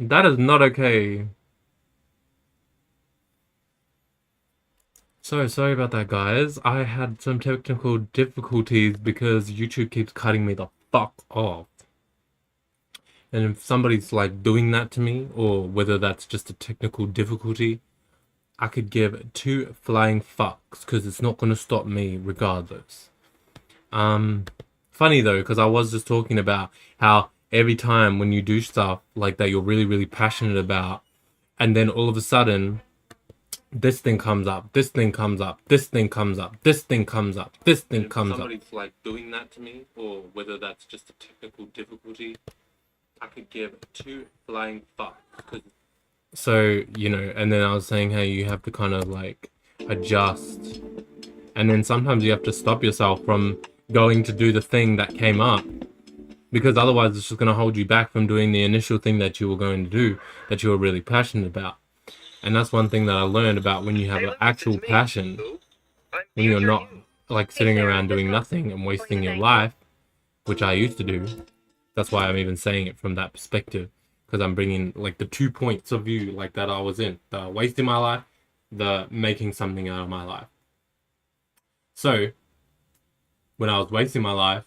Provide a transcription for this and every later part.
That is not okay. So sorry about that, guys. I had some technical difficulties because YouTube keeps cutting me the fuck off. And if somebody's like doing that to me, or whether that's just a technical difficulty, I could give two flying fucks because it's not going to stop me regardless. Funny though, because I was just talking about how every time when you do stuff like that you're really, really passionate about, and then all of a sudden, this thing comes up, this thing comes up, this thing comes up, this thing comes up, this thing comes up. Somebody's like doing that to me, or whether that's just a technical difficulty, I could give two flying fucks. So, you know, and then I was saying how you have to kind of like adjust. And then sometimes you have to stop yourself from going to do the thing that came up, because otherwise it's just going to hold you back from doing the initial thing that you were going to do, that you were really passionate about. And that's one thing that I learned about when you have an actual passion, when you're not like sitting around doing nothing and wasting your life, which I used to do. That's why I'm even saying it from that perspective, because I'm bringing like the 2 points of view like that I was in, the wasting my life, the making something out of my life. So when I was wasting my life,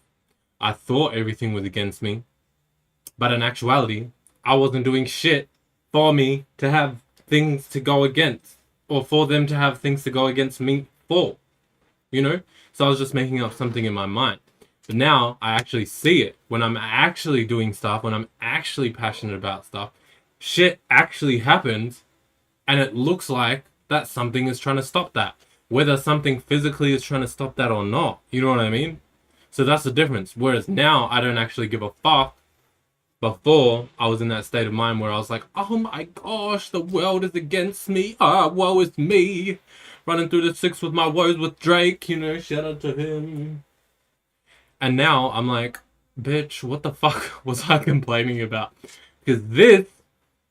I thought everything was against me, but in actuality, I wasn't doing shit for me to have things to go against, or for them to have things to go against me for, you know? So I was just making up something in my mind. But now I actually see it when I'm actually doing stuff, when I'm actually passionate about stuff, shit actually happens, and it looks like that something is trying to stop that. Whether something physically is trying to stop that or not, you know what I mean? So that's the difference. Whereas now I don't actually give a fuck. Before, I was in that state of mind where I was like, oh my gosh, the world is against me. Ah, woe is me. Running through the six with my woes with Drake, you know, shout out to him. And now I'm like, bitch, what the fuck was I complaining about? Because this,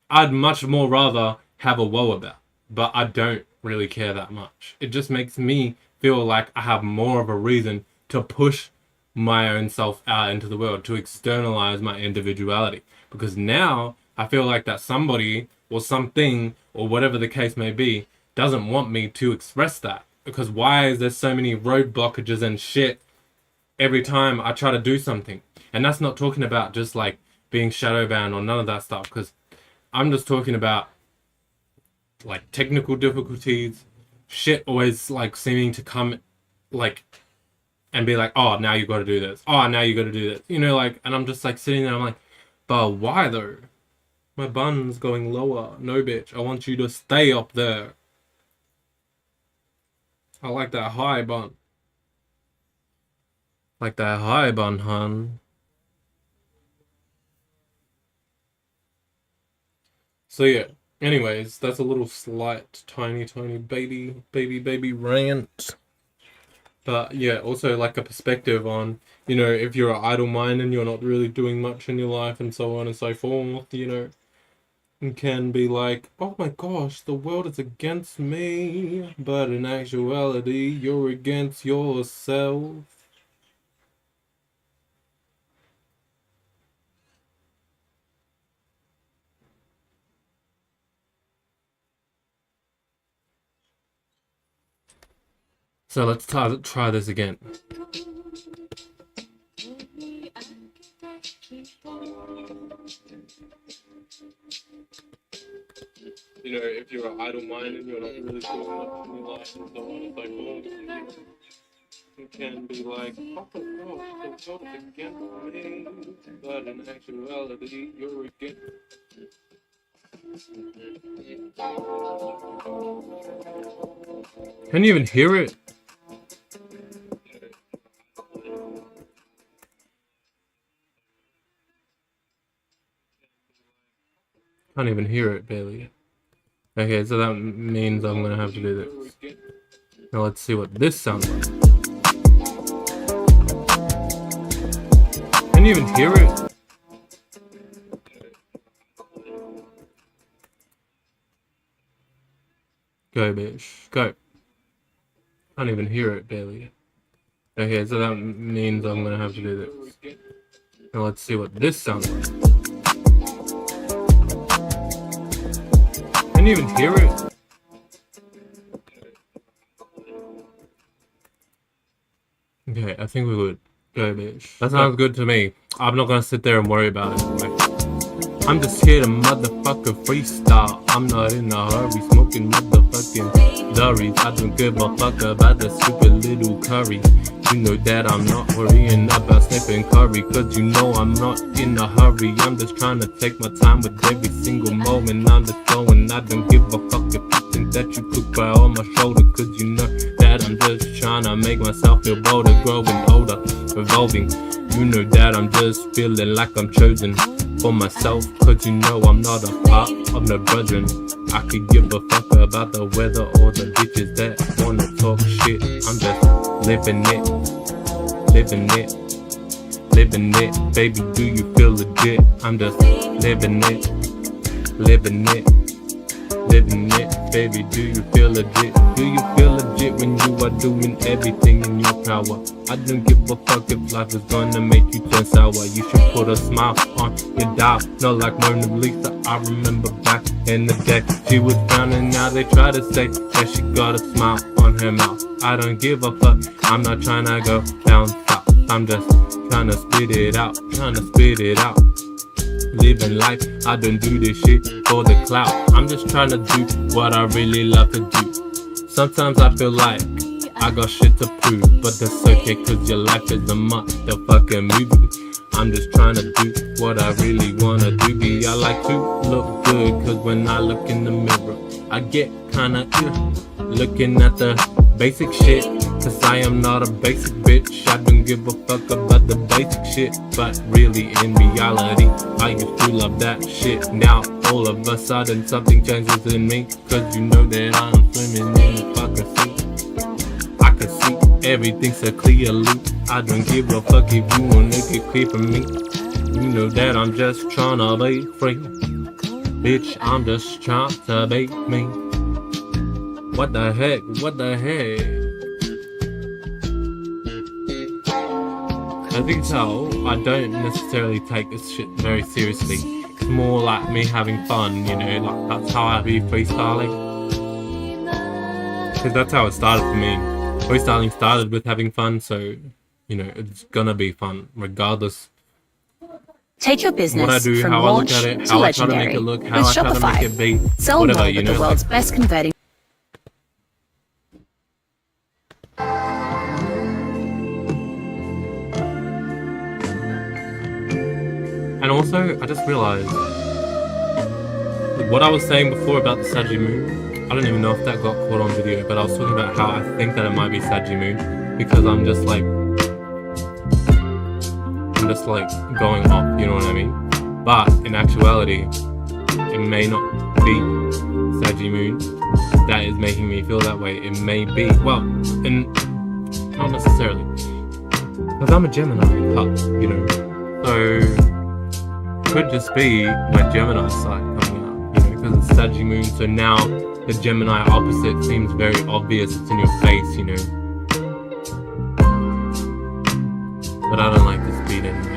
I'd much more rather have a woe about. But I don't really care that much. It just makes me feel like I have more of a reason to push my own self out into the world, to externalize my individuality. Because now I feel like that somebody or something or whatever the case may be doesn't want me to express that. Because why is there so many road blockages and shit every time I try to do something? And that's not talking about just like being shadow banned or none of that stuff, because I'm just talking about like technical difficulties, shit always like seeming to come like and be like, oh, now you got to do this. Oh, now you got to do this. You know, like, and I'm just like sitting there. I'm like, but why though? My bun's going lower. No, bitch. I want you to stay up there. I like that high bun. Like that high bun, hun. So yeah. Anyways, that's a little slight, tiny baby rant. But yeah, also like a perspective on, you know, if you're an idle mind and you're not really doing much in your life and so on and so forth, you know, and can be like, oh my gosh, the world is against me, but in actuality, you're against yourself. So let's try this again. You know, if you're an idle mind and you're not really doing much in your life and so on and so forth, you can be like, oh my gosh, the world is against me, but in actuality, you're against. Can you even hear it? Can't even hear it, barely. Okay, so that means I'm gonna have to do this. Now let's see what this sounds like. Can you even hear it? Go, bitch. Go. Can't even hear it, barely. Okay, so that means I'm gonna have to do this. Now let's see what this sounds like. Can you even hear it? Okay, I think we're good. Go, bitch. That sounds good to me. I'm not gonna sit there and worry about it. Like, I'm just here to motherfucker freestyle. I'm not in a hurry, smoking motherfucking durries. I don't give a fuck about the stupid little curry. You know that I'm not worrying about sniffing curry, cause you know I'm not in a hurry. I'm just trying to take my time with every single moment. I'm just going, I don't give a fuck if you think that you could cry on my shoulder, cause you know that I'm just trying to make myself feel bolder, growing older, evolving. You know that I'm just feeling like I'm chosen for myself, cause you know I'm not a part of no brethren. I could give a fuck about the weather or the bitches that wanna talk shit. I'm just living it, living it, living it. Baby, do you feel legit? I'm just living it, living it, living it. Baby, do you feel legit? Do you feel legit when you are doing everything in your power? I don't give a fuck if life is gonna make you turn sour. You should put a smile on your dial, not like Mona Lisa. I remember back in the day, she was frowning, now they try to say that she got a smile on her mouth. I don't give a fuck, I'm not trying to go down south. I'm just trying to spit it out, trying to spit it out. Living life, I don't do this shit for the clout. I'm just trying to do what I really love to do. Sometimes I feel like I got shit to prove, but that's okay, cause your life is a motherfucking movie. I'm just trying to do what I really wanna do. Be I like to look good, cause when I look in the mirror, I get kinda ill. Looking at the basic shit, cause I am not a basic bitch. I don't give a fuck about the basic shit, but really in reality, I used to love that shit. Now all of a sudden something changes in me, cause you know that I'm swimming in the fucking sea. I can see everything so clearly. I don't give a fuck if you wanna make it clear for me. You know that I'm just tryna be free. Bitch, I'm just tryna be me. What the heck? What the heck? As you can tell, I don't necessarily take this shit very seriously. It's more like me having fun, you know, like that's how I be freestyling. Because that's how it started for me. Freestyling started with having fun, so, you know, it's gonna be fun, regardless. Take your business what I do, from how launch I look at it, to how I try to legendary make it look, how with I try to Shopify. make it be, Sell whatever, more you with know, the world's like, best converting. And also, I just realized, like, what I was saying before about the Saggy Moon, I don't even know if that got caught on video, but I was talking about how I think that it might be Saggy Moon, because I'm just like going off, you know what I mean? But in actuality, it may not be Saggy Moon that is making me feel that way. It may be, well, and not necessarily, because I'm a Gemini, you know, so could just be my Gemini side coming out, you know, because it's Saggy Moon, so now the Gemini opposite seems very obvious, it's in your face, you know. But I don't like this beat anyway.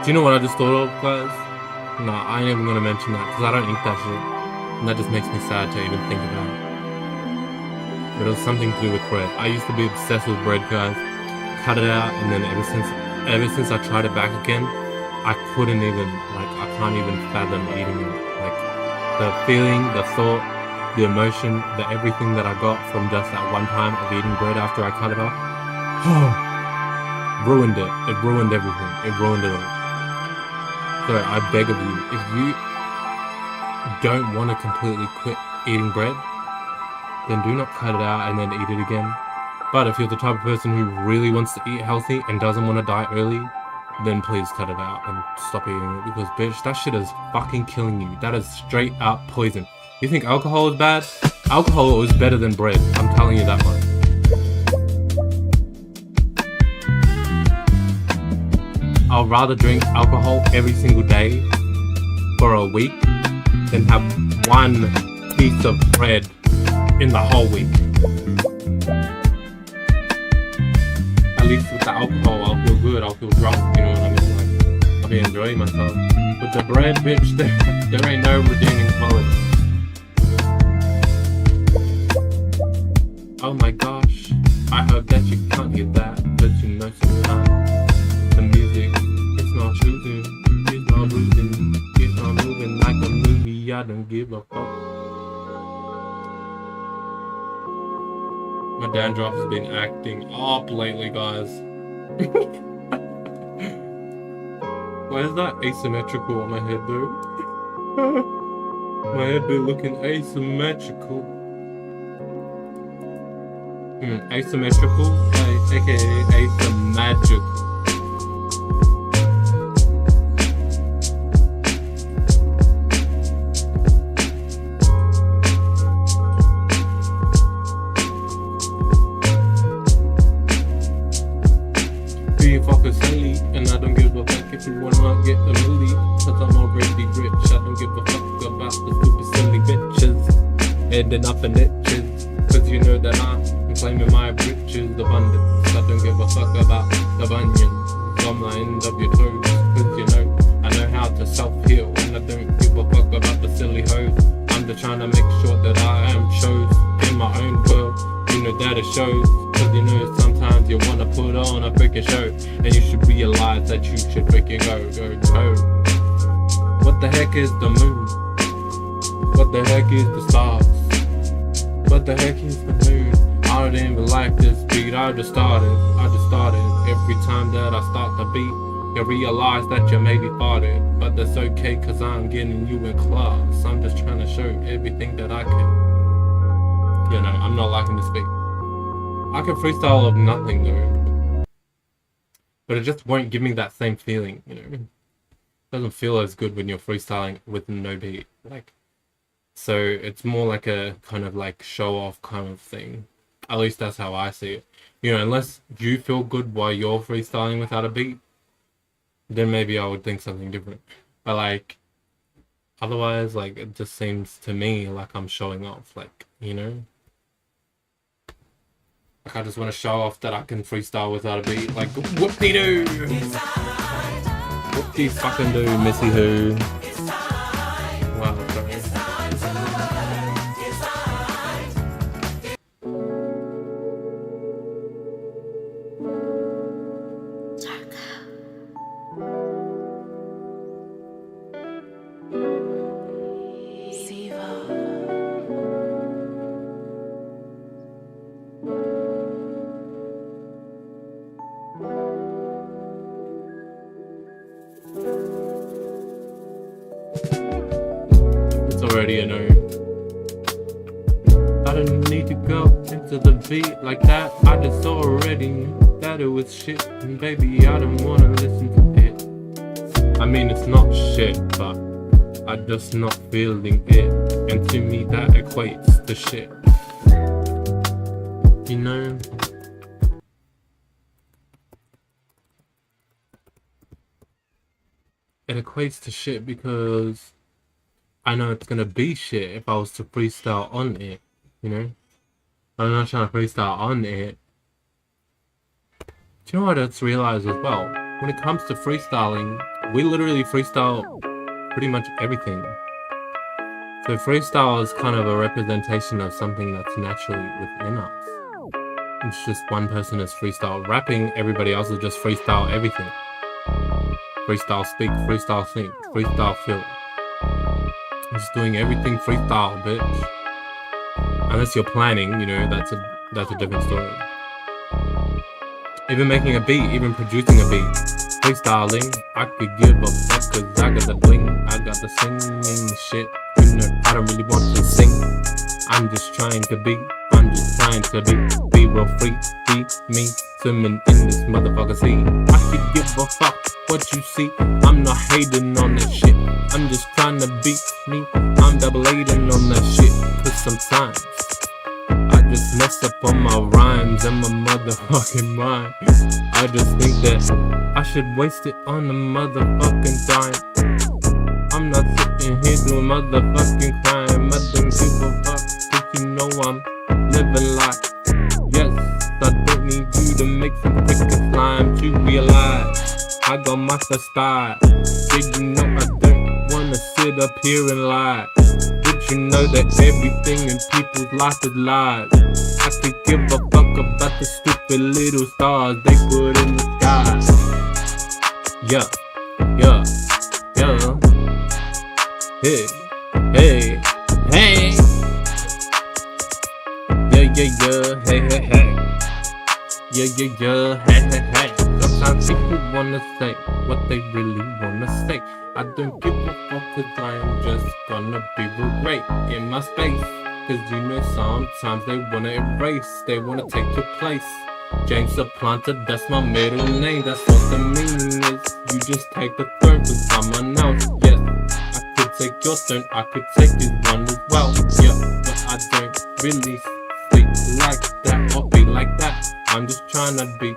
Do you know what I just thought of, guys? No, I ain't even gonna mention that, because I don't eat that shit. And that just makes me sad to even think about it. But it was something to do with bread. I used to be obsessed with bread, guys. Cut it out, and then ever since I tried it back again, I couldn't even, like, I can't even fathom eating it. Like, the feeling, the thought, the emotion, the everything that I got from just that one time of eating bread after I cut it off, ruined it. It ruined everything. It ruined it all. So I beg of you, if you don't want to completely quit eating bread, then do not cut it out and then eat it again. But if you're the type of person who really wants to eat healthy and doesn't want to die early, then please cut it out and stop eating it, because bitch, that shit is fucking killing you. That is straight up poison. You think alcohol is bad? Alcohol is better than bread, I'm telling you that much. I'll rather drink alcohol every single day for a week than have one piece of bread in the whole week. At least with the alcohol, I'll feel good, I'll feel drunk, you know what I mean? Like, I'll be enjoying myself. With the bread, bitch, there ain't no redeeming quality. Oh my gosh, I hope that you can't hear that, but you know sometimes the music, it's not shooting, it's not bruising, it's not moving like a movie, I don't give a fuck. My dandruff's been acting up lately, guys. Why is that asymmetrical on my head, though? My head be looking asymmetrical. Asymmetrical, aka asymmetrical. Fuckers silly, and I don't give a fuck if you wanna get a milli, cause I'm already rich. I don't give a fuck about the stupid silly bitches ending up in itches, cause you know that I'm claiming my riches abundance. I don't give a fuck about the bunions on the end of your toes, cause you know I know how to self-heal, and I don't give a fuck about the silly hoes. I'm just trying to make sure that I am chose in my own world. You know that it shows, cause you know sometimes you wanna put on a freaking show, and you should realize that you should freaking go. What the heck is the moon? What the heck is the stars? What the heck is the moon? I don't even like this beat, I just started. Every time that I start the beat, you realize that you maybe farted, but that's okay, cause I'm getting you in class. I'm just trying to show everything that I can. You know, I'm not liking this beat. I can freestyle of nothing though, but it just won't give me that same feeling, you know. It doesn't feel as good when you're freestyling with no beat, like. So it's more like a kind of like show off kind of thing. At least that's how I see it. You know, unless you feel good while you're freestyling without a beat, then maybe I would think something different. But like, otherwise, like, it just seems to me like I'm showing off, like, you know. Like, I just want to show off that I can freestyle without a beat. Like, whoop-de-doo! Whoop-de-fucking-doo, Missy Who. Wow, sorry. Already a no. I don't need to go into the beat like that. I just already knew that it was shit, and baby, I don't wanna listen to it. I mean, it's not shit, but I'm just not feeling it, and to me that equates to shit. You know. It equates to shit because I know it's gonna be shit if I was to freestyle on it, you know? I'm not trying to freestyle on it. Do you know what I just realized as well? When it comes to freestyling, we literally freestyle pretty much everything. So freestyle is kind of a representation of something that's naturally within us. It's just one person is freestyle rapping, everybody else is just freestyle everything. Freestyle speak, freestyle think, freestyle feel. Just doing everything freestyle, bitch. Unless you're planning, you know, that's a different story. Even making a beat, even producing a beat, freestyling, I could give a fuck cause I got the bling, I got the singing shit. You know, I don't really want to sing. I'm just trying to be real free, be me, swimming in this motherfucker sea. I could give a fuck what you see. I'm not hating on that shit. I'm just trying to be me. I'm double hating on that shit. Cause sometimes I just mess up on my rhymes and my motherfucking mind. I just think that I should waste it on a motherfucking time. I'm not sitting sitting here doing motherfucking crime. I don't give a fuck, cause you know I'm living life. Yes, I don't need you to make some freaking slime to realize I got master style. Did you know I don't wanna sit up here and lie? Did you know that everything in people's life is lies? I could give a fuck about the stupid little stars they put in the sky. Yeah, yeah, yeah. Hey, hey, hey. Yeah, yeah, yeah, hey, hey, hey. Yeah, yeah, yeah, hey, hey, hey. Sometimes people wanna say what they really wanna say. I don't give a fuck, cause I am just gonna be real great in my space. Cause you know sometimes they wanna erase, they wanna take your place. James Supplanter, that's my middle name, that's what the meaning is. You just take the throne from someone else, yes. I could take your turn, I could take his one as well, yeah. But I don't really speak like that or be like that. I'm just trying to be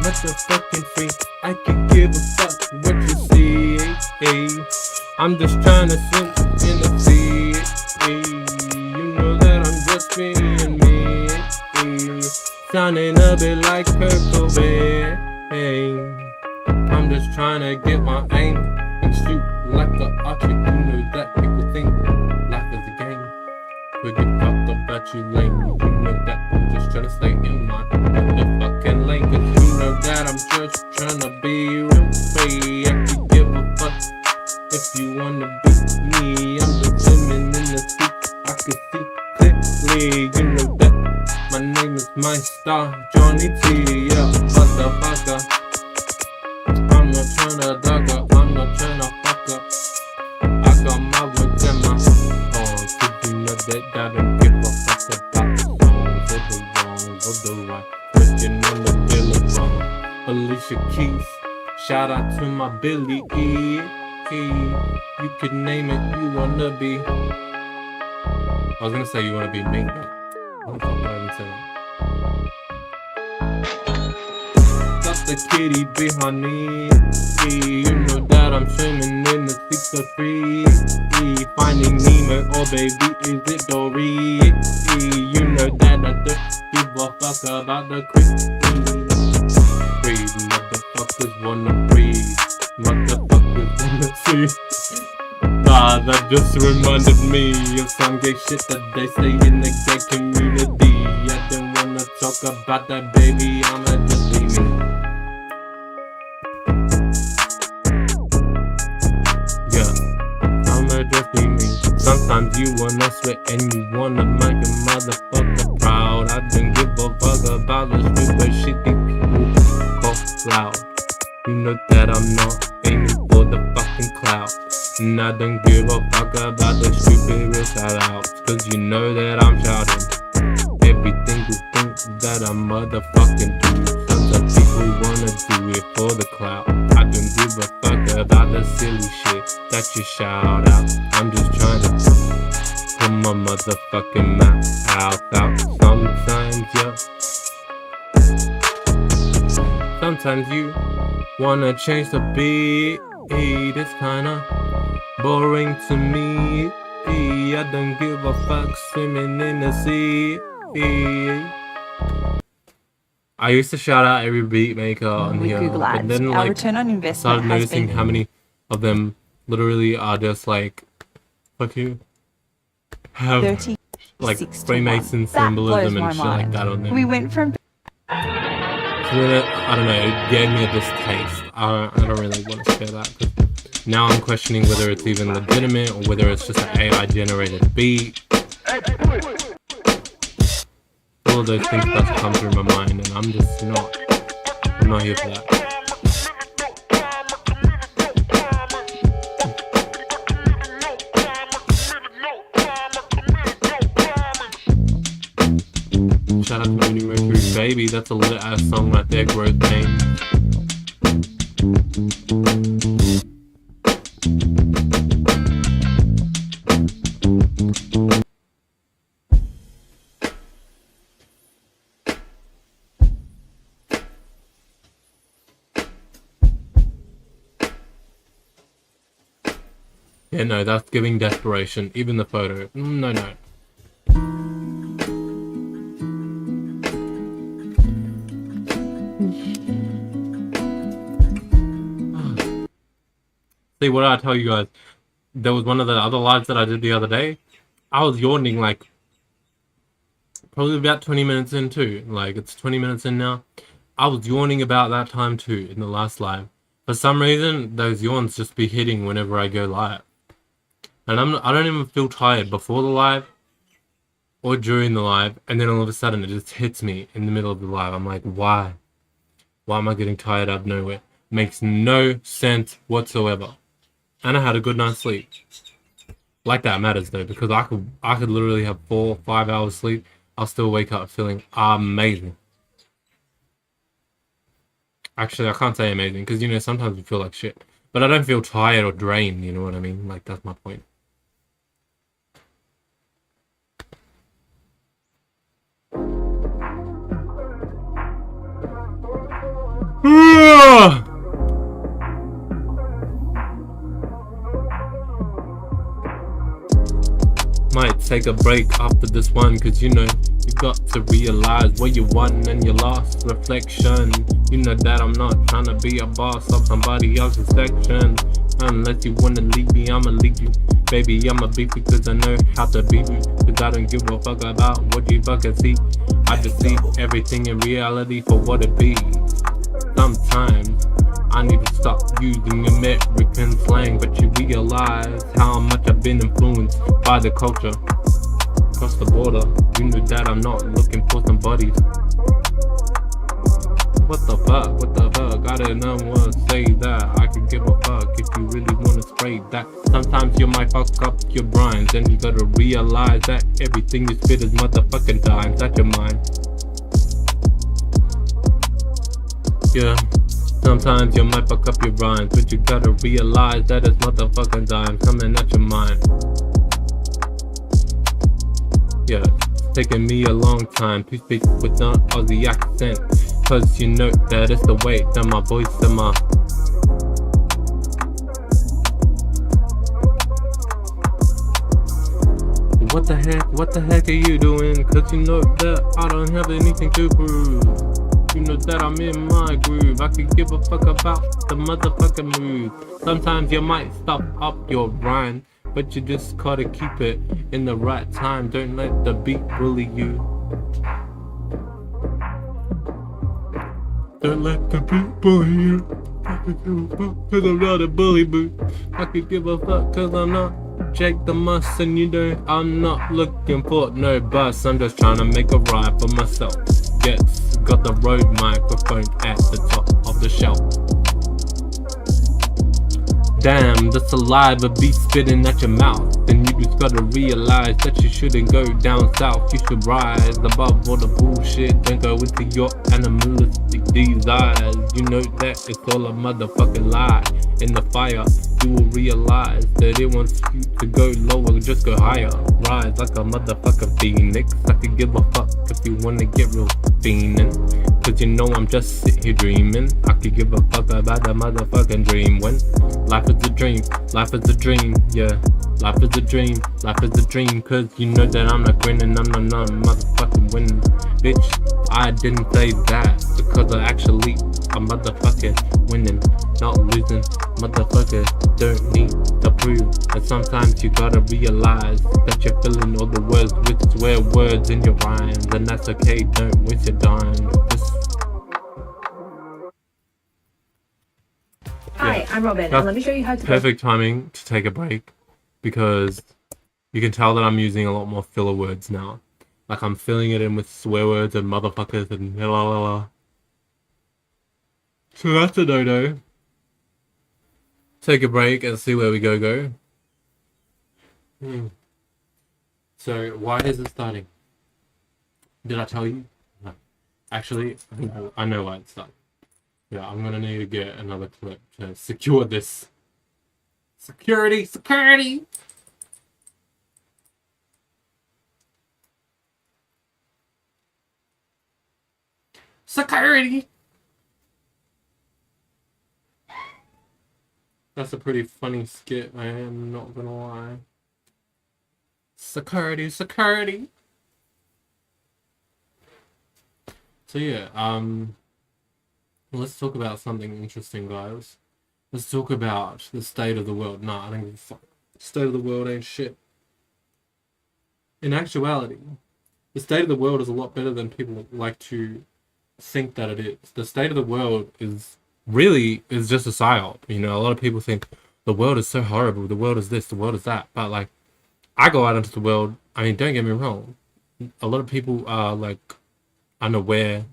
motherfucking free. I can give a fuck what you see. I'm just trying to swim in the sea. You know that I'm just being me. Sounding a bit like Kurt Cobain. I'm just trying to get my aim and shoot like an archer. You know that people think life is a game. We get fucked about you lame. You know that I'm just trying to stay in my motherfucking lane. Cause you know that I'm just trying to be real free. I could give a fuck if you wanna be me. I'm just swimming in the sea. I can see clearly. You know that my name is Mystar, Johnny T. Yeah, motherfucker. I'm not tryna dug up, I'm not tryna fuck up. I got my words in my arms. Cause you know that I don't give a fuck about the songs or the wrongs or the right. Looking on the telephone, Alicia Keys. Shout out to my Billy E. You could name it, you wanna be. I was gonna say you wanna be me, but I don't fuck what I even said. Got the kitty behind me. You know that I'm swimming in the sea so free. Finding Nemo, oh baby, is it Dory? You know that I don't give a fuck about the creek. Breathe, motherfuckers wanna breathe. Motherfuckers wanna see. That just reminded me of some gay shit that they say in the gay community. I don't wanna talk about that, baby, I'ma just be me. Yeah, I'ma just be me. Sometimes you wanna sweat and you wanna make a motherfucker proud. I don't give a fuck about the stupid shit these people call loud. You know that I'm not aiming for the fucking clout. And I don't give a fuck about the stupid real shout-outs. Cause you know that I'm shouting everything you think that I motherfucking do. Sometimes people wanna do it for the clout. I don't give a fuck about the silly shit that you shout out. I'm just trying to put my motherfucking mouth out. Sometimes you wanna change the beat. It's kinda boring to me. I don't give a fuck swimming in the sea. I used to shout out every beat maker on With here, Google but Ads, then our like return on I investment started has noticing been how many of them literally are just like fuck you, have 36 like to Freemason 1. That blows symbolism and my shit like mind. that on them. We went from So then I don't know, it gave me a distaste. I don't really want to share that because now I'm questioning whether it's even legitimate or whether it's just an AI generated beat. All of those things start to come through my mind and I'm not here for that. Shout out to Moody Mercury Baby, that's a lit ass song right there, growth name. Yeah, no, that's giving desperation. Even the photo. No, no. See, what did I tell you guys? There was one of the other lives that I did the other day. I was yawning like probably about 20 minutes in too. Like it's 20 minutes in now. I was yawning about that time too in the last live. For some reason, those yawns just be hitting whenever I go live. And I don't even feel tired before the live or during the live. And then all of a sudden it just hits me in the middle of the live. I'm like, why? Why am I getting tired out of nowhere? Makes no sense whatsoever. And I had a good night's sleep. Like that matters though, because I could literally have 4 or 5 hours sleep. I'll still wake up feeling amazing. Actually, I can't say amazing, because, you know, sometimes you feel like shit. But I don't feel tired or drained, you know what I mean? Like, that's my point. Might take a break after this one, cause you know you got to realize what you won and your lost. Reflection, you know that I'm not trying to be a boss of somebody else's section. Unless you wanna leave me, I'ma leave you. Baby, I'ma beat you cause I know how to beat you. Cause I don't give a fuck about what you fucking see. I just see everything in reality for what it be. Sometimes I need to stop using American slang, but you realize how much I've been influenced by the culture across the border. You know that I'm not looking for somebody. What the fuck? What the fuck? I don't know what to say that. I could give a fuck if you really wanna spray that. Sometimes you might fuck up your rhymes, and you gotta realize that everything you spit is motherfucking dimes. That's your mind. Yeah. Sometimes you might fuck up your rhymes, but you gotta realize that it's motherfucking dimes coming at your mind. Yeah, it's taking me a long time to speak with an Aussie accent, cause you know that it's the way that my voice and my... What the heck are you doing? Cause you know that I don't have anything to prove. You know that I'm in my groove. I could give a fuck about the motherfucking move. Sometimes you might stop up your rhyme, but you just gotta keep it in the right time. Don't let the beat bully you. Don't let the beat bully you. I could give a fuck cause I'm not a bully boo. I could give a fuck cause I'm not Jake the Muss, and you know I'm not looking for no bus. I'm just trying to make a ride for myself. Yes, got the Rode microphone at the top of the shelf. Damn, the saliva be spitting at your mouth. Then you just gotta realize that you shouldn't go down south. You should rise above all the bullshit. Don't go into your animalistic desires. You know that it's all a motherfucking lie. In the fire, you will realize that it wants you to go lower, just go higher. Rise like a motherfucking phoenix. I could give a fuck if you wanna get real fiendin'. Cause you know I'm just sitting here dreaming. I could give a fuck about the motherfucking dream. When life is a dream, life is a dream, yeah. Life is a dream, life is a dream. Cause you know that I'm not grinning, I'm not motherfucking winning. Bitch, I didn't say that, because I actually I'm motherfucking winning, not losing. Motherfucker don't need to prove. And sometimes you gotta realize that you're filling all the words with swear words in your rhymes, and that's okay, don't waste your time. Hi, I'm Robin, and let me show you how to... Perfect timing to take a break, because you can tell that I'm using a lot more filler words now. Like I'm filling it in with swear words and motherfuckers and la la la. So that's a no-no. Take a break and see where we go. So why is it starting? Did I tell you? No. Actually, I know why it's starting. Yeah, I'm gonna need to get another clip to secure this. Security! Security! Security! That's a pretty funny skit, I am not gonna lie. Security, security. So yeah, let's talk about something interesting, guys. Let's talk about the state of the world. Nah, I don't give a fuck. The state of the world ain't shit. In actuality, the state of the world is a lot better than people like to think that it is. The state of the world is just a psyop. You know, a lot of people think the world is so horrible, the world is this, the world is that. But like, I go out into the world, I mean, don't get me wrong. A lot of people are like unaware,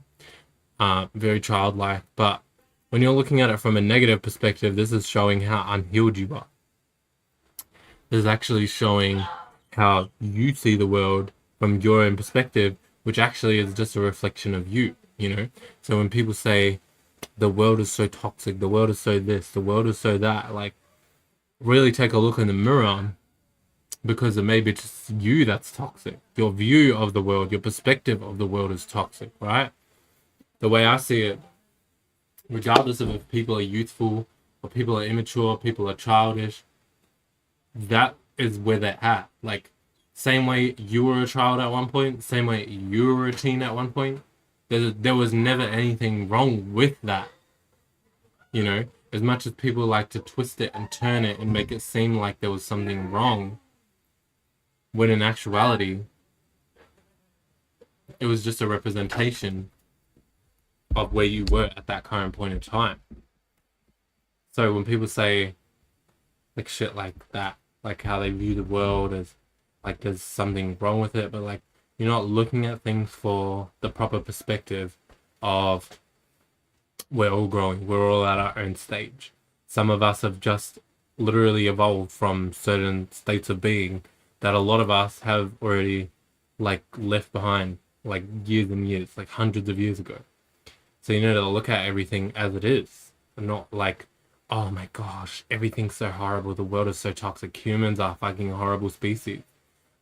very childlike, but when you're looking at it from a negative perspective, this is showing how unhealed you are. This is actually showing how you see the world from your own perspective, which actually is just a reflection of you, you know? So when people say the world is so toxic, the world is so this, the world is so that, like, really take a look in the mirror, because it may be just you that's toxic. Your view of the world, your perspective of the world is toxic, right? The way I see it, regardless of if people are youthful or people are immature, people are childish, that is where they're at. Like, same way you were a child at one point, same way you were a teen at one point, there was never anything wrong with that. You know, as much as people like to twist it and turn it and make it seem like there was something wrong, when in actuality, it was just a representation of where you were at that current point in time. So when people say like shit like that, like how they view the world as like there's something wrong with it, but like you're not looking at things for the proper perspective of we're all growing, we're all at our own stage. Some of us have just literally evolved from certain states of being that a lot of us have already like left behind like years and years, like hundreds of years ago. So you know to look at everything as it is, and not like, oh my gosh, everything's so horrible, the world is so toxic, humans are fucking horrible species.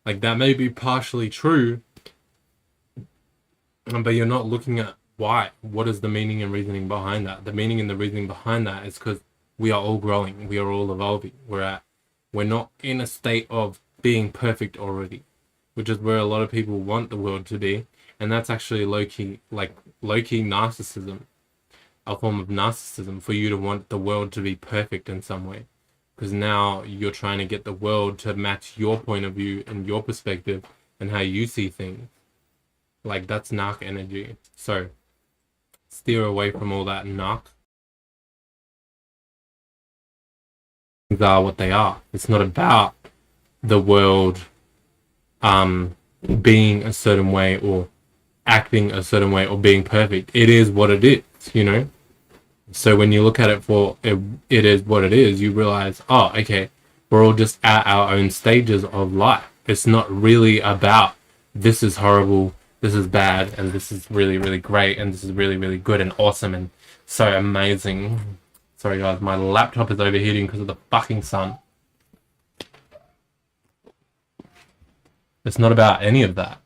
Like, that may be partially true, but you're not looking at why. What is the meaning and reasoning behind that? The meaning and the reasoning behind that is because we are all growing, we are all evolving. We're not in a state of being perfect already, which is where a lot of people want the world to be, and that's actually low-key narcissism. A form of narcissism for you to want the world to be perfect in some way, because now you're trying to get the world to match your point of view and your perspective and how you see things. Like, that's narc energy. So steer away from all that narc. Things are what they are. It's not about the world being a certain way or acting a certain way or being perfect. It is what it is, you know? So when you look at it for it is what it is, you realize, oh, okay, we're all just at our own stages of life. It's not really about this is horrible, this is bad, and this is really, really great, and this is really, really good and awesome and so amazing. Sorry guys, my laptop is overheating because of the fucking sun. It's not about any of that.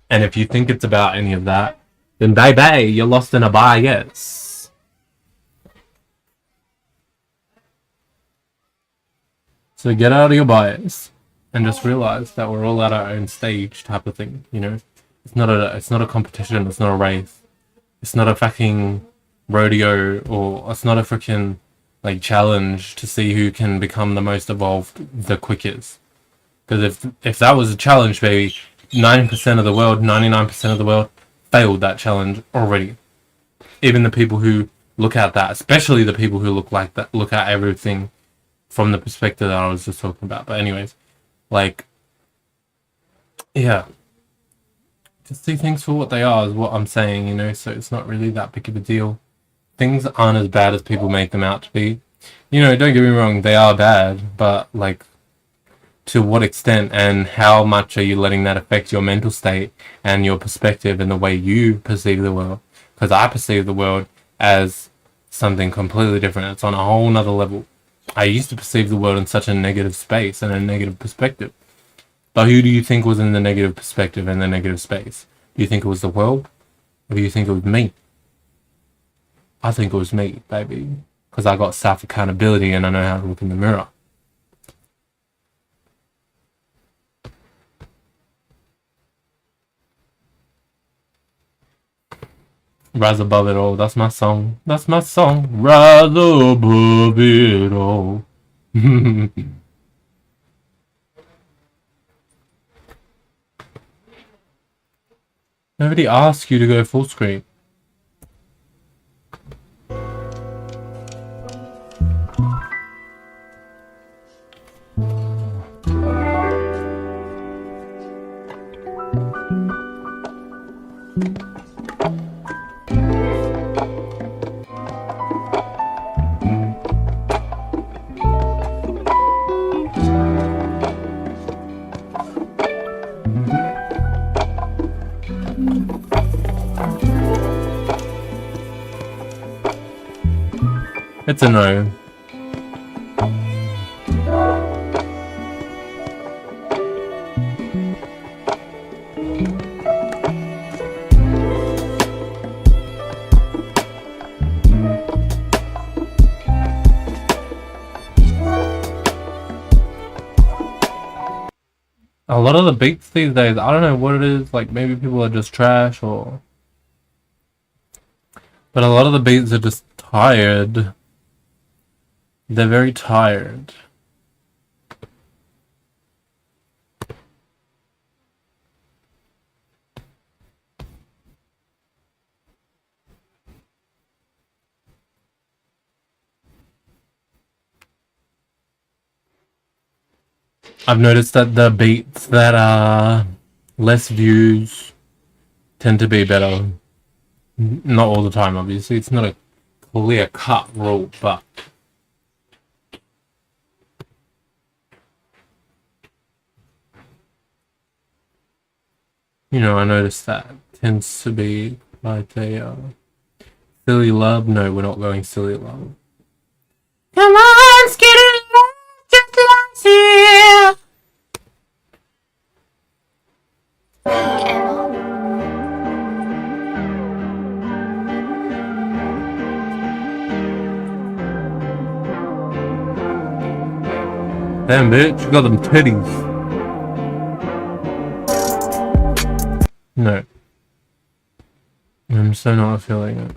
And if you think it's about any of that, then baby, you're lost in a bias. So get out of your bias and just realize that we're all at our own stage type of thing, you know? It's not a competition, it's not a race. It's not a fucking rodeo, or it's not a freaking like challenge to see who can become the most evolved the quickest. Because if that was a challenge, baby, 90% of the world, 99% of the world failed that challenge already. Even the people who look at that, especially the people who look like that, look at everything from the perspective that I was just talking about. But anyways, like, yeah, just see things for what they are is what I'm saying, you know, so it's not really that big of a deal. Things aren't as bad as people make them out to be. You know, don't get me wrong, they are bad, but like, to what extent and how much are you letting that affect your mental state and your perspective and the way you perceive the world? Because I perceive the world as something completely different. It's on a whole nother level. I used to perceive the world in such a negative space and a negative perspective. But who do you think was in the negative perspective and the negative space? Do you think it was the world? Or do you think it was me? I think it was me, baby. because I got self accountability and I know how to look in the mirror. Rise above it all. That's my song. That's my song. Rise above it all. Nobody asked you to go full screen. It's a no. A lot of the beats these days, I don't know what it is, like maybe people are just trash or... But a lot of the beats are just tired. They're very tired. I've noticed that the beats that are less views tend to be better. Not all the time, obviously. It's not a clear-cut rule, but... You know, I noticed that tends to be like a silly love. No, we're not going silly love. Come on, let's get it just like here. Damn, bitch, you got them titties. No. I'm so not feeling it.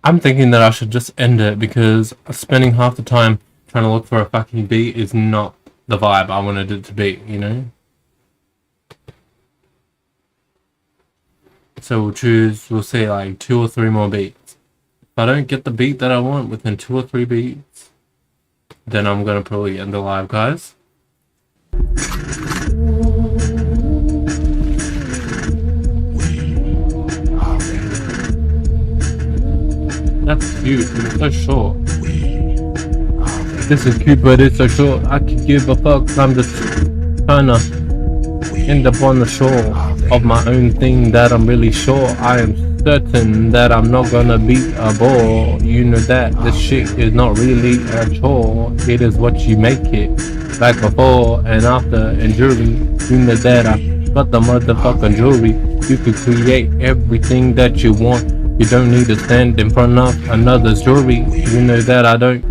I'm thinking that I should just end it because spending half the time trying to look for a fucking beat is not the vibe I wanted it to be, you know? So we'll say like 2 or 3 more beats. If I don't get the beat that I want within 2 or 3 beats, then I'm gonna probably end the live, guys. That's cute, it's so short. This is cute, but it's so short. I could give a fuck. I'm just trying to end up on the shore of my own thing that I'm really sure. I am certain that I'm not gonna beat a bore. You know that this shit is not really a chore. It is what you make it. Like before and after and during. You know that I got the motherfucking jewelry. You could create everything that you want. You don't need to stand in front of another's jewelry. You know that I don't.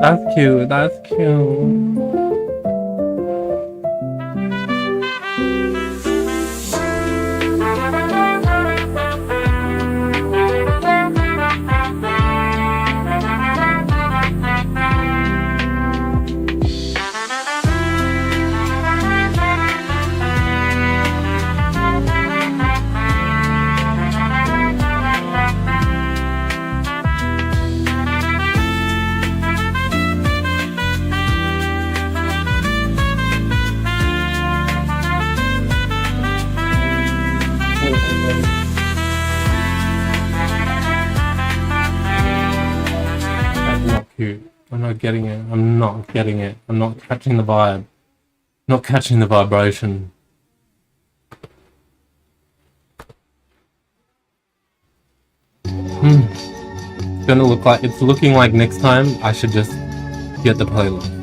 That's cute, that's cute. cute. I'm not getting it. I'm not getting it. I'm not catching the vibe. Not catching the vibration. It's gonna look like, it's looking like next time I should just get the playlist.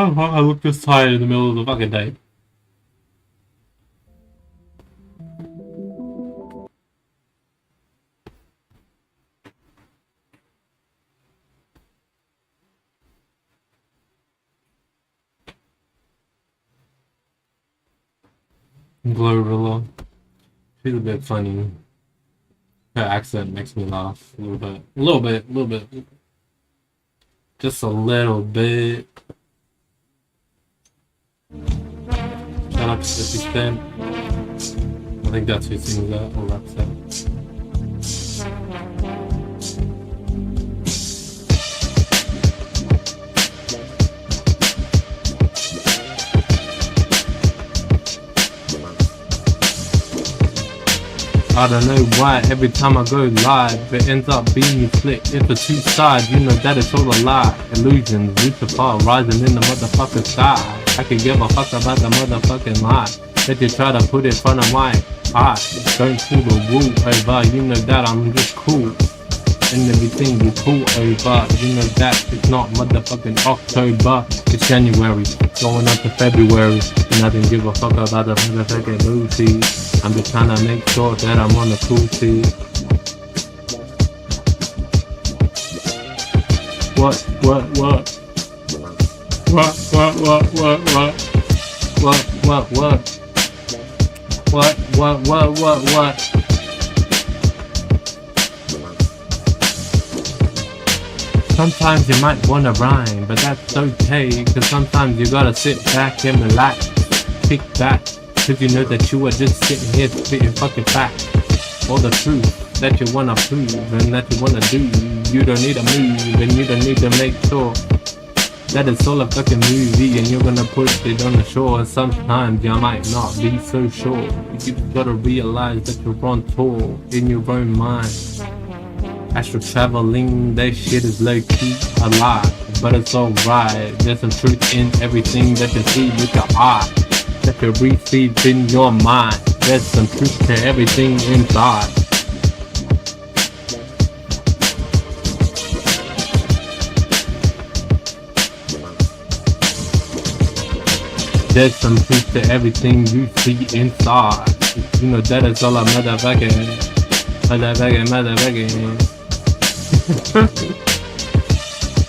Oh, I look this tired in the middle of the fucking day. Glorilla. She's a bit funny. Her accent makes me laugh a little bit. A little bit, a little bit. Just a little bit. Shout out to 50 Cent. I think that's who sings that or raps that. I don't know why every time I go live it ends up being split into two sides. You know that it's all a lie. Illusions, Lucifer rising in the motherfucking sky. I could give a fuck about the motherfucking lie that you try to put in front of my eyes. Don't pull the wool over. You know that I'm just cool and everything you pull over. You know that it's not motherfucking October. It's January going up to February, and I didn't give a fuck about the motherfucking Lucy. I'm just trying to make sure that I'm on the cool seat. What? What? Sometimes you might wanna rhyme, but that's okay, cause sometimes you gotta sit back and relax, kick back, cause you know that you are just sitting here spitting fucking facts, all the truth that you wanna prove and that you wanna do. You don't need to move and you don't need to make sure that it's all a fucking movie and you're gonna put it on the shore. Sometimes you might not be so sure. You gotta realize that you're on tour in your own mind. Astral traveling, that shit is low-key a lie, but it's alright. There's some truth in everything that you see with your eye, that you receive in your mind. There's some truth to everything inside. There's some truth to everything you see inside. You know that is all a motherfucking.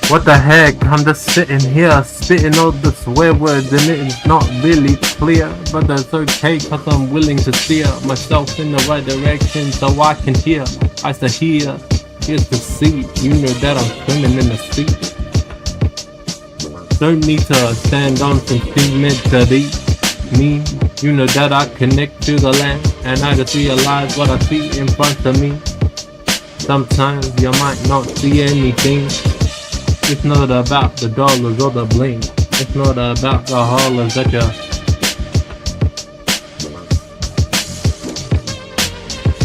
What the heck, I'm just sitting here spitting all the swear words and it's not really clear, but that's okay cause I'm willing to steer myself in the right direction so I can hear. I say here, here's the sea, you know that I'm swimming in the sea. Don't need to stand on some cement to be me. You know that I connect to the land and I just realize what I see in front of me. Sometimes you might not see anything. It's not about the dollars or the bling. It's not about the hollers that you.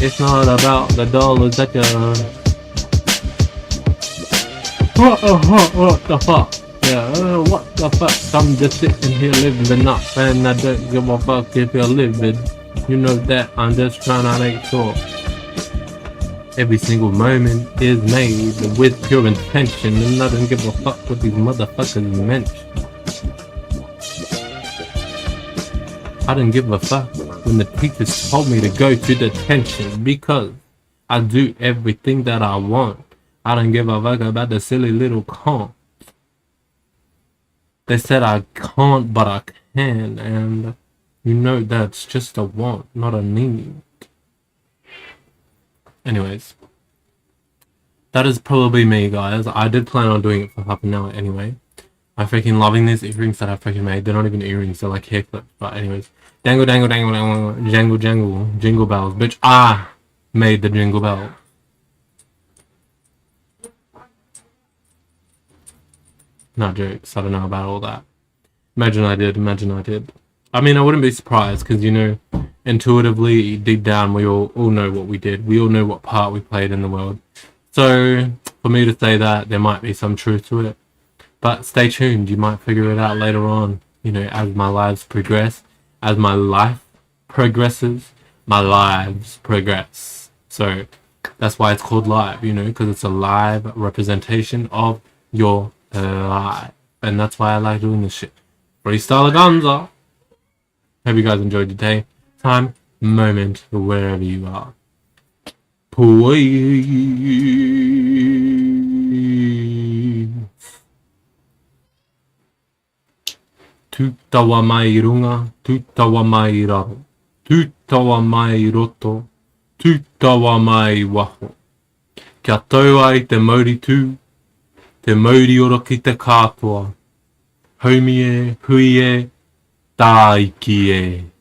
It's not about the dollars that you. What the fuck? Yeah, what the fuck? I'm just sitting here living up and I don't give a fuck if you're living. You know that I'm just trying to make sure every single moment is made with pure intention, and I don't give a fuck what these motherfuckers mention. I didn't give a fuck when the teachers told me to go to detention because I do everything that I want. I don't give a fuck about the silly little con. They said I can't, but I can, and you know that's just a want, not a need. Anyways, that is probably me, guys. I did plan on doing it for half an hour anyway. I'm freaking loving these earrings that I freaking made. They're not even earrings, they're like hair clips. But anyways, dangle, dangle, dangle, dangle, jangle, jangle, jingle bells. Bitch, I made the jingle bell. Not jokes. I don't know about all that. Imagine I did. Imagine I did. I mean, I wouldn't be surprised because, you know, intuitively, deep down, we all know what we did. We all know what part we played in the world. So, for me to say that, there might be some truth to it. But stay tuned. You might figure it out later on, you know, as my lives progress. As my life progresses, my lives progress. So, that's why it's called live, you know, because it's a live representation of your life. And that's why I like doing this shit. Freestylaganza. Hope you guys enjoyed your day, time, moment, wherever you are. Please. Tuta wa mai runga, tuta wa mai raro, tuta wa mai roto, tuta wa mai waho. Kia tau ai te mauri tū, te mauri oro ki te katoa. Haumi e, hui e, tā iki e.